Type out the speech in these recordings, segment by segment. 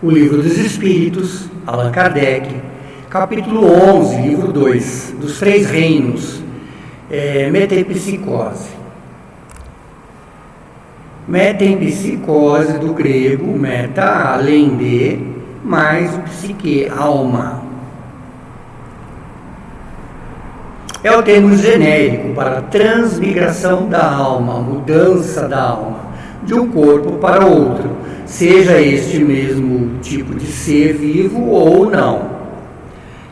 O Livro dos Espíritos, Allan Kardec, capítulo 11, livro 2, dos Três Reinos, metempsicose. Metempsicose, do grego, meta, além de, mais o psique, alma. É o termo genérico para transmigração da alma, mudança da alma, de um corpo para outro, seja este mesmo tipo de ser vivo ou não.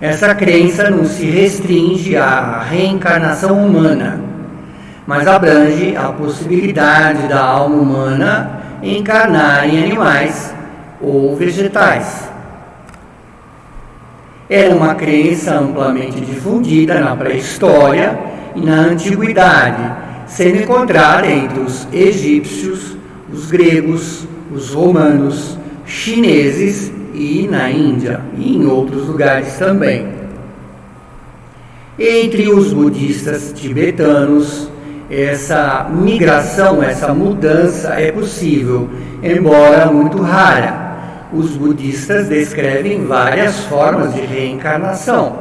Essa crença não se restringe à reencarnação humana, mas abrange a possibilidade da alma humana encarnar em animais ou vegetais. Era uma crença amplamente difundida na pré-história e na antiguidade, sendo encontrada entre os egípcios, os gregos, os romanos, chineses e na Índia e em outros lugares também. Entre os budistas tibetanos, essa migração, essa mudança é possível, embora muito rara. Os budistas descrevem várias formas de reencarnação,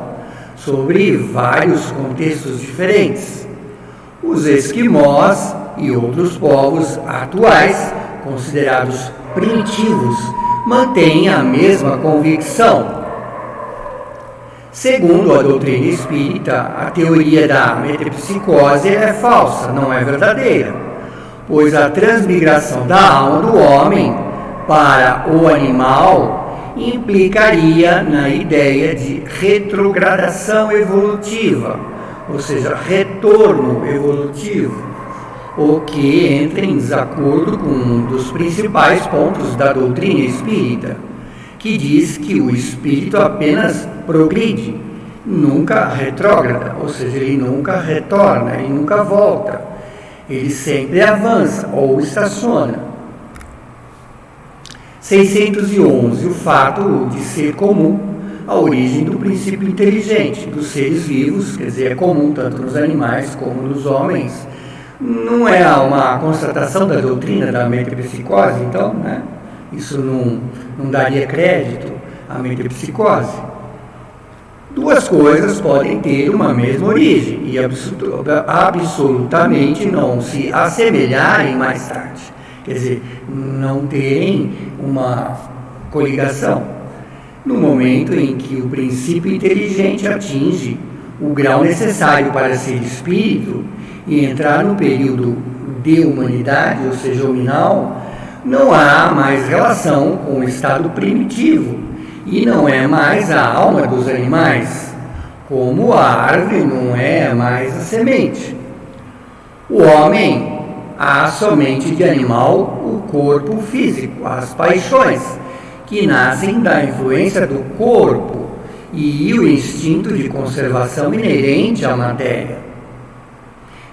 sobre vários contextos diferentes. Os esquimós e outros povos atuais, considerados primitivos, mantêm a mesma convicção. Segundo a doutrina espírita, a teoria da metempsicose é falsa, não é verdadeira, pois a transmigração da alma do homem para o animal implicaria na ideia de retrogradação evolutiva, ou seja, retorno evolutivo, o que entra em desacordo com um dos principais pontos da doutrina espírita, que diz que o espírito apenas progride, nunca retrógrada, ou seja, ele nunca retorna, ele nunca volta, ele sempre avança ou estaciona. 611. O fato de ser comum a origem do princípio inteligente dos seres vivos, quer dizer, é comum tanto nos animais como nos homens. Não é uma constatação da doutrina da metempsicose, então, né? Isso não daria crédito à metempsicose. Duas coisas podem ter uma mesma origem e absolutamente não se assemelharem mais tarde. Quer dizer, não terem uma coligação. No momento em que o princípio inteligente atinge o grau necessário para ser espírito e entrar no período de humanidade, ou seja, hominal, não há mais relação com o estado primitivo e não é mais a alma dos animais, como a árvore não é mais a semente. O homem há somente de animal o corpo físico, as paixões, que nascem da influência do corpo e o instinto de conservação inerente à matéria.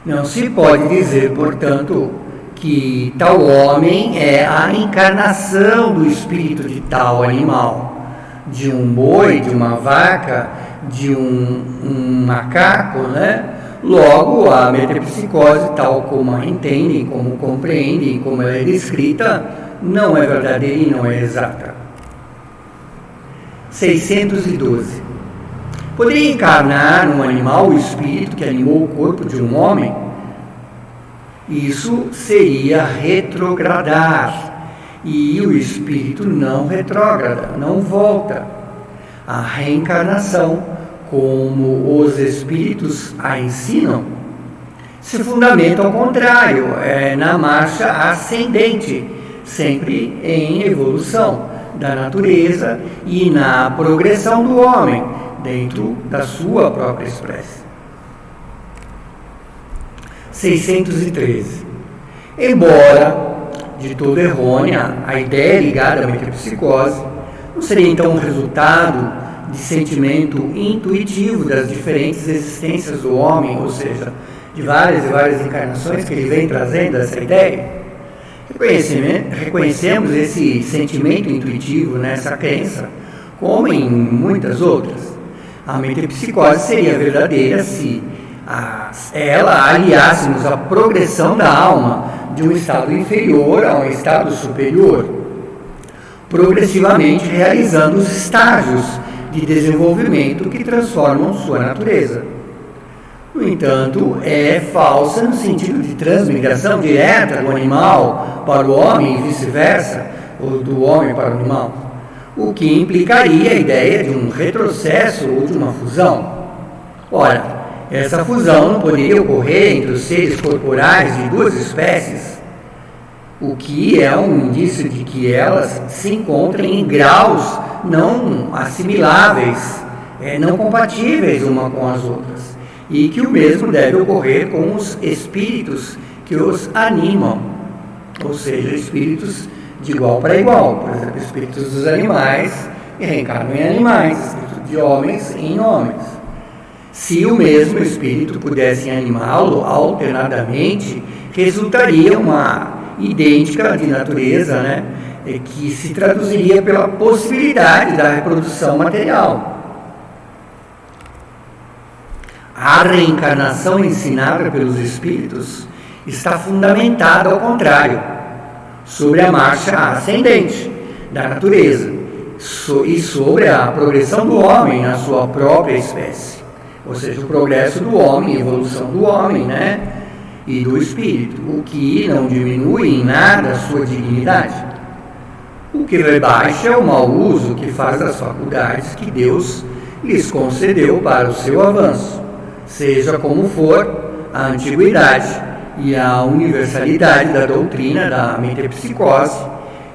Não se pode dizer, portanto, que tal homem é a encarnação do espírito de tal animal, de um boi, de uma vaca, de um macaco, né? Logo, a metempsicose, tal como a entendem, como compreendem, como ela é descrita, não é verdadeira e não é exata. 612. Poderia encarnar num animal o espírito que animou o corpo de um homem? Isso seria retrogradar, e o espírito não retrógrada, não volta. A reencarnação, como os espíritos a ensinam, se fundamenta ao contrário, na marcha ascendente, sempre em evolução da natureza e na progressão do homem dentro da sua própria espécie. 613. Embora de todo errônea, a ideia ligada à metempsicose não seria então um resultado de sentimento intuitivo das diferentes existências do homem, ou seja, de várias e várias encarnações que ele vem trazendo essa ideia? Reconhecemos esse sentimento intuitivo nessa crença, como em muitas outras. A metempsicose seria verdadeira se ela aliássemos a progressão da alma de um estado inferior a um estado superior. progressivamente realizando os estágios de desenvolvimento que transformam sua natureza. No entanto, é falsa no sentido de transmigração direta do animal para o homem e vice-versa, ou do homem para o animal, o que implicaria a ideia de um retrocesso ou de uma fusão. Ora, essa fusão não poderia ocorrer entre os seres corporais de duas espécies, o que é um indício de que elas se encontrem em graus não assimiláveis, não compatíveis uma com as outras, e que o mesmo deve ocorrer com os espíritos que os animam, ou seja, espíritos de igual para igual. Por exemplo, espíritos dos animais reencarnam em animais, espíritos de homens em homens. Se o mesmo espírito pudesse animá-lo alternadamente, resultaria uma idêntica de natureza, que se traduziria pela possibilidade da reprodução material. A reencarnação ensinada pelos espíritos está fundamentada, ao contrário, sobre a marcha ascendente da natureza e sobre a progressão do homem na sua própria espécie, ou seja, o progresso do homem, a evolução do homem, e do espírito, o que não diminui em nada a sua dignidade. O que rebaixa é o mau uso que faz das faculdades que Deus lhes concedeu para o seu avanço, seja como for a antiguidade e a universalidade da doutrina da metempsicose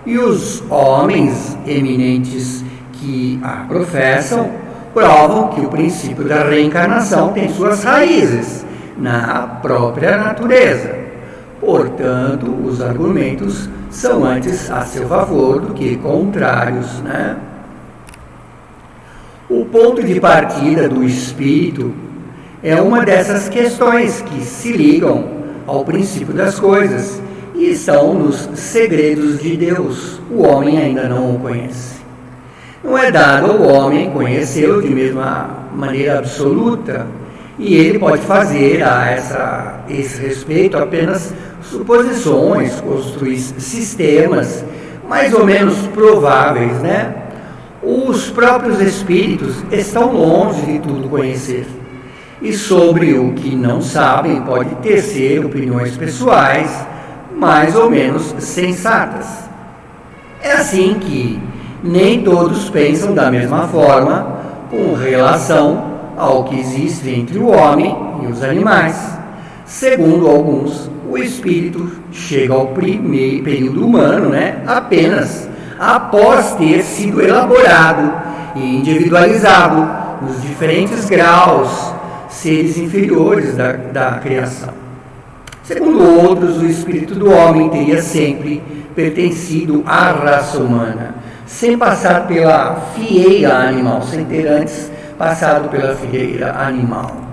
e os homens eminentes que a professam provam que o princípio da reencarnação tem suas raízes na própria natureza. Portanto, os argumentos são antes a seu favor do que contrários, O ponto de partida do espírito é uma dessas questões que se ligam ao princípio das coisas e estão nos segredos de Deus. O homem ainda não o conhece. Não é dado ao homem conhecê-lo de mesma maneira absoluta, e ele pode fazer a esse respeito apenas suposições, construir sistemas mais ou menos prováveis, Os próprios espíritos estão longe de tudo conhecer, e sobre o que não sabem pode tecer opiniões pessoais mais ou menos sensatas. É assim que nem todos pensam da mesma forma com relação ao que existe entre o homem e os animais. Segundo alguns, o espírito chega ao primeiro período humano, apenas após ter sido elaborado e individualizado nos diferentes graus, seres inferiores da criação. Segundo outros, o espírito do homem teria sempre pertencido à raça humana, sem passar pela fieira animal, sem ter antes passado pela fieira animal.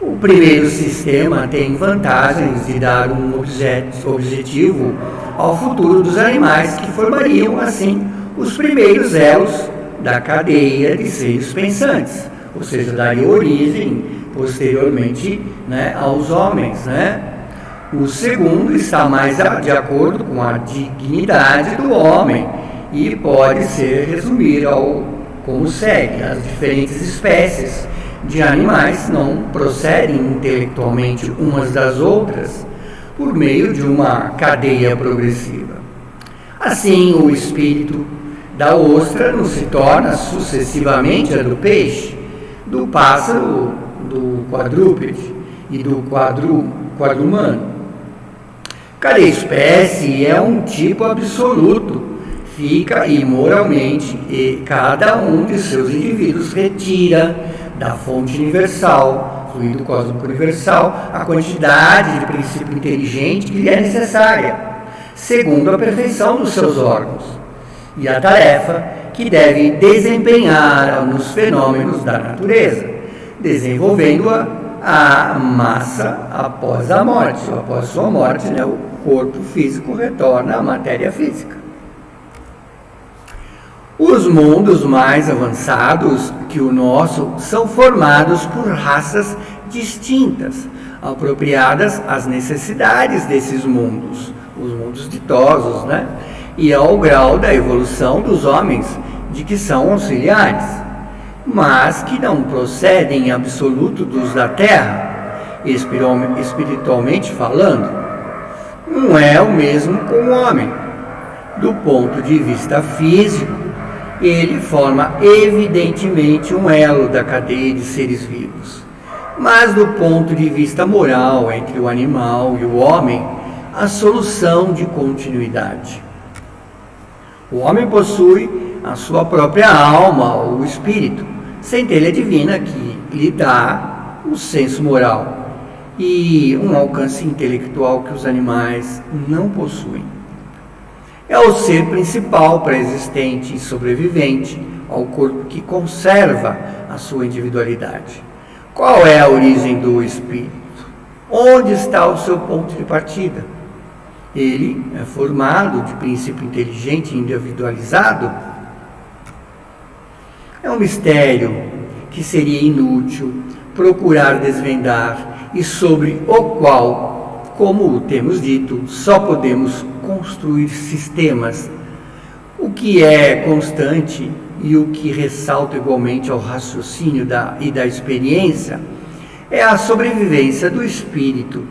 O primeiro sistema tem vantagens de dar um objetivo ao futuro dos animais, que formariam, assim, os primeiros elos da cadeia de seres pensantes, ou seja, daria origem, posteriormente, aos homens, O segundo está mais de acordo com a dignidade do homem e pode ser resumido como segue: as diferentes espécies de animais não procedem intelectualmente umas das outras por meio de uma cadeia progressiva. Assim, o espírito da ostra não se torna sucessivamente a do peixe, do pássaro, do quadrúpede e do quadrumano. Cada espécie é um tipo absoluto, fica imoralmente, e cada um de seus indivíduos retira da fonte universal, fluido cósmico universal, a quantidade de princípio inteligente que lhe é necessária, segundo a perfeição dos seus órgãos, e a tarefa que deve desempenhar nos fenômenos da natureza, desenvolvendo-a a massa após a morte. Após sua morte, o corpo físico retorna à matéria física. Os mundos mais avançados que o nosso são formados por raças distintas, apropriadas às necessidades desses mundos, os mundos ditosos, e ao grau da evolução dos homens de que são auxiliares, mas que não procedem em absoluto dos da terra, espiritualmente falando. Não é o mesmo com o homem. Do ponto de vista físico, ele forma evidentemente um elo da cadeia de seres vivos. Mas do ponto de vista moral, entre o animal e o homem, a solução de continuidade. O homem possui a sua própria alma, ou espírito, centelha divina que lhe dá um senso moral e um alcance intelectual que os animais não possuem. É o ser principal, pré-existente e sobrevivente ao corpo que conserva a sua individualidade. Qual é a origem do espírito? Onde está o seu ponto de partida? Ele é formado de princípio inteligente e individualizado? É um mistério que seria inútil procurar desvendar e sobre o qual, como temos dito, só podemos construir sistemas. O que é constante e o que ressalta igualmente ao raciocínio e da experiência é a sobrevivência do espírito,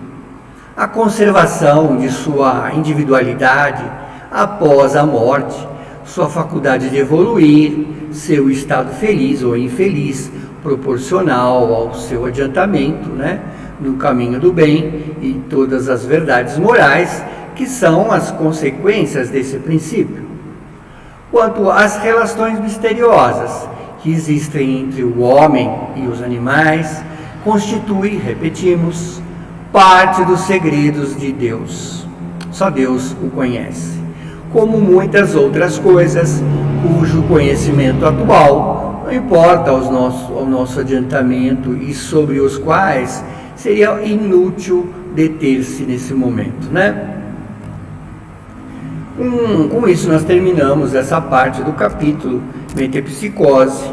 a conservação de sua individualidade após a morte, sua faculdade de evoluir, seu estado feliz ou infeliz, proporcional ao seu adiantamento, no caminho do bem e todas as verdades morais que são as consequências desse princípio. Quanto às relações misteriosas que existem entre o homem e os animais, constitui, repetimos, parte dos segredos de Deus. Só Deus o conhece. Como muitas outras coisas, cujo conhecimento atual não importa ao nosso adiantamento e sobre os quais seria inútil deter-se nesse momento, Com isso nós terminamos essa parte do capítulo Metempsicose.